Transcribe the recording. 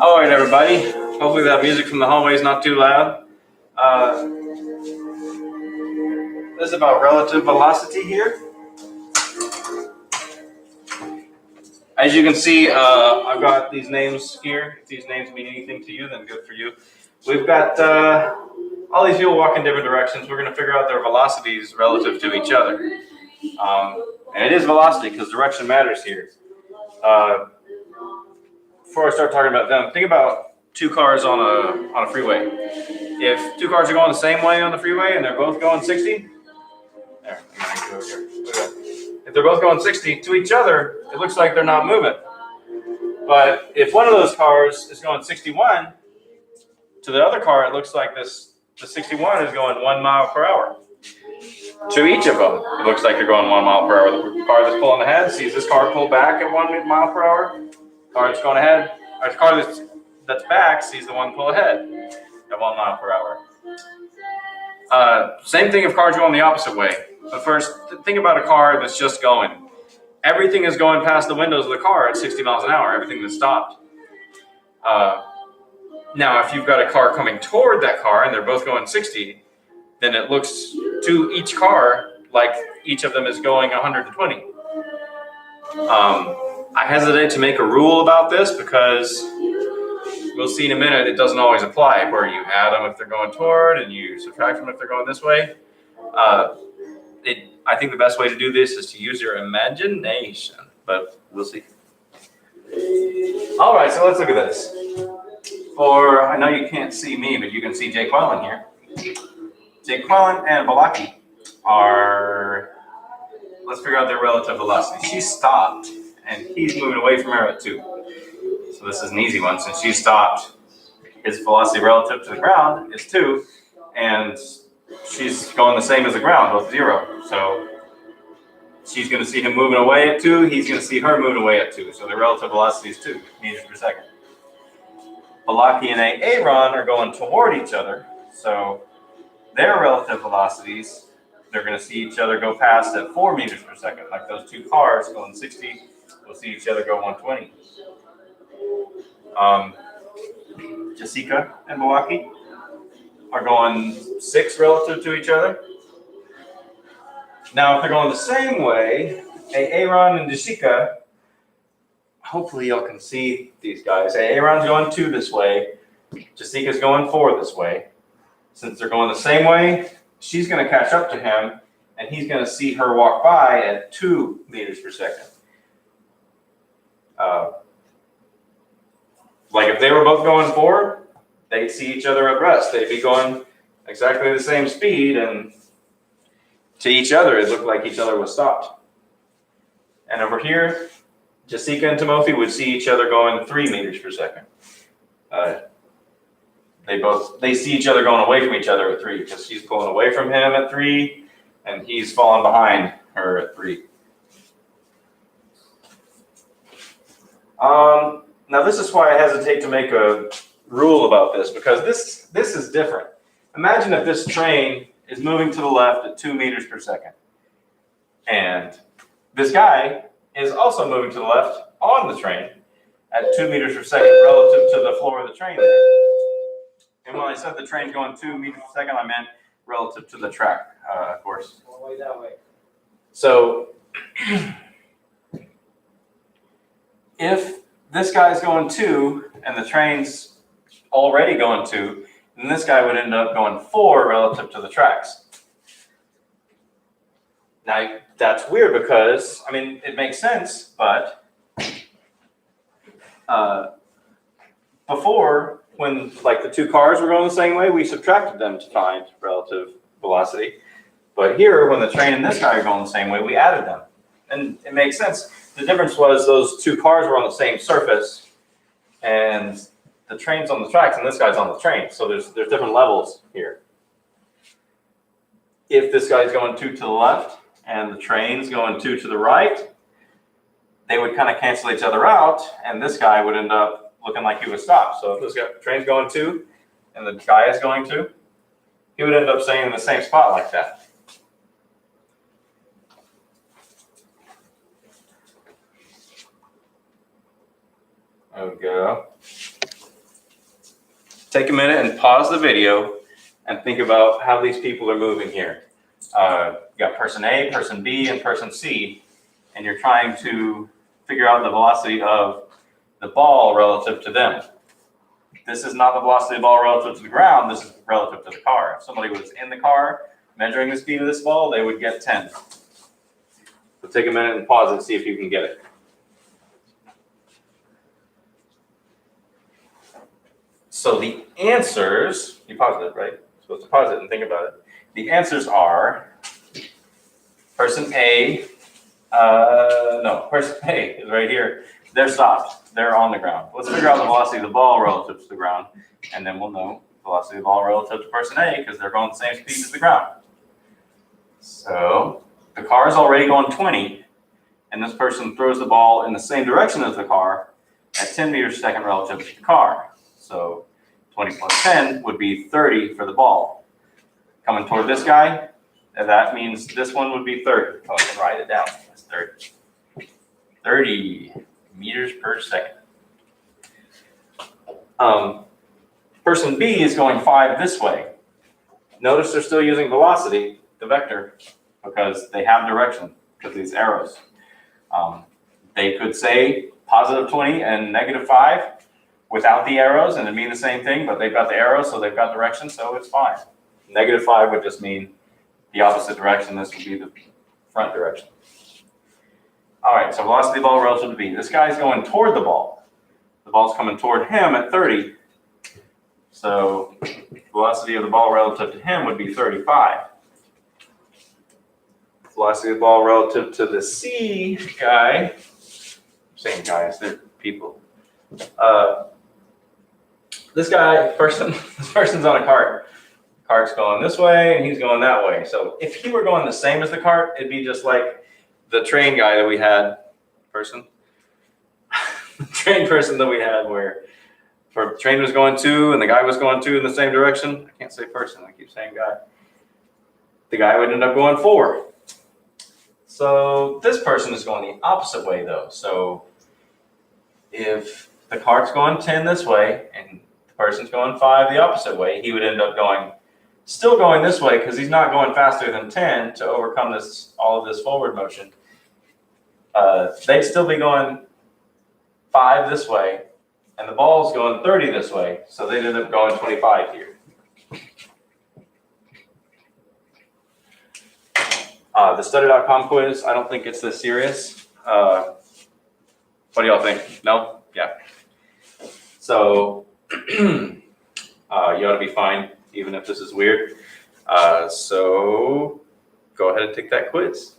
All right, everybody. Hopefully that music from the hallway is not too loud. This is about relative velocity here. As you can see, I've got these names here. If these names mean anything to you, then good for you. We've got all these people walk in different directions. We're going to figure out their velocities relative to each other. And it is velocity because direction matters here. Before I start talking about them, think about two cars on a freeway. If two cars are going the same way on the freeway and they're both going 60, there, if they're both going 60 to each other, it looks like they're not moving. But if one of those cars is going 61 to the other car, it looks like the 61 is going 1 mile per hour. To each of them, it looks like they're going 1 mile per hour. The car that's pulling ahead sees this car pull back at 1 mile per hour. Car that's going ahead, or the car that's back sees the one pull ahead at 1 mile per hour. Same thing if cars going the opposite way. But first, think about a car that's just going. Everything is going past the windows of the car at 60 miles an hour, everything that's stopped. Now, if you've got a car coming toward that car and they're both going 60, then it looks to each car like each of them is going 120. I hesitate to make a rule about this because we'll see in a minute it doesn't always apply, where you add them if they're going toward and you subtract them if they're going this way. I think the best way to do this is to use your imagination, but we'll see. All right, so let's look at this. I know you can't see me, but you can see Jake Quellen here. Jake Quellen and Balaki let's figure out their relative velocity. She stopped, and he's moving away from her at 2. So this is an easy one. Since she stopped, his velocity relative to the ground is 2, and she's going the same as the ground, both 0. So she's going to see him moving away at 2. He's going to see her moving away at 2. So the relative velocity is 2 meters per second. Balaki and Aaron are going toward each other. So their relative velocities, they're going to see each other go past at 4 meters per second. Like those two cars going 60, we'll see each other go 120. Jessica and Balaki are going 6 relative to each other. Now, if they're going the same way, Aaron and Jessica, hopefully y'all can see these guys. Aaron's going 2 this way. Jessica's going 4 this way. Since they're going the same way, she's going to catch up to him, and he's going to see her walk by at 2 meters per second. Like if they were both going 4, they'd see each other at rest. They'd be going exactly the same speed, and to each other, it looked like each other was stopped. And over here, Jessica and Timothy would see each other going 3 meters per second. They see each other going away from each other at 3 because she's pulling away from him at 3, and he's falling behind her at 3. Now this is why I hesitate to make a rule about this, because this is different. Imagine if this train is moving to the left at 2 meters per second, and this guy is also moving to the left on the train at 2 meters per second relative to the floor of the train there. And when I said the train's going 2 meters per second, I meant relative to the track, of course. All the way that way. So if this guy's going 2 and the train's already going 2, then this guy would end up going 4 relative to the tracks. Now, that's weird because, I mean, it makes sense, but before, when like the 2 cars were going the same way, we subtracted them to find relative velocity. But here, when the train and this guy are going the same way, we added them. And it makes sense. The difference was those 2 cars were on the same surface, and the train's on the tracks and this guy's on the train. So there's different levels here. If this guy's going 2 to the left and the train's going 2 to the right, they would kind of cancel each other out, and this guy would end up looking like he was stopped. So if this train's going 2 and the guy is going 2, he would end up staying in the same spot like that. There we go. take a minute and pause the video and think about how these people are moving here. You got person A, person B, and person C, and you're trying to figure out the velocity of the ball relative to them. This is not the velocity of the ball relative to the ground, this is relative to the car. If somebody was in the car measuring the speed of this ball, they would get 10. So take a minute and pause and see if you can get it. So the answers, you paused it, right? You're supposed to pause it and think about it. The answers are person A, person A is right here. They're stopped. They're on the ground. Let's figure out the velocity of the ball relative to the ground, and then we'll know the velocity of the ball relative to person A because they're going the same speed as the ground. So the car is already going 20, and this person throws the ball in the same direction as the car at 10 meters a second relative to the car. So 20 plus 10 would be 30 for the ball. Coming toward this guy, and that means this one would be 30. So I can write it down. That's 30. 30 meters per second. Person B is going 5 this way. Notice they're still using velocity, the vector, because they have direction, because of these arrows. They could say positive 20 and negative 5 without the arrows, and it'd mean the same thing, but they've got the arrows, so they've got direction, so it's fine. Negative 5 would just mean the opposite direction. This would be the front direction. All right, so velocity of the ball relative to B. This guy's going toward the ball. The ball's coming toward him at 30. So velocity of the ball relative to him would be 35. Velocity of the ball relative to the C guy, same guys, they're people. This person's on a cart. The cart's going this way and he's going that way. So if he were going the same as the cart, it'd be just like the train guy that we had, the train person that we had where the train was going 2 and the guy was going 2 in the same direction. I can't say person, I keep saying guy. The guy would end up going 4. So this person is going the opposite way though. So if the cart's going 10 this way and the person's going 5 the opposite way, he would end up still going this way because he's not going faster than 10 to overcome all of this forward motion. They'd still be going 5 this way, and the ball's going 30 this way, so they'd end up going 25 here. The study.com quiz, I don't think it's this serious. What do y'all think? No? Yeah. So you ought to be fine, even if this is weird. So go ahead and take that quiz.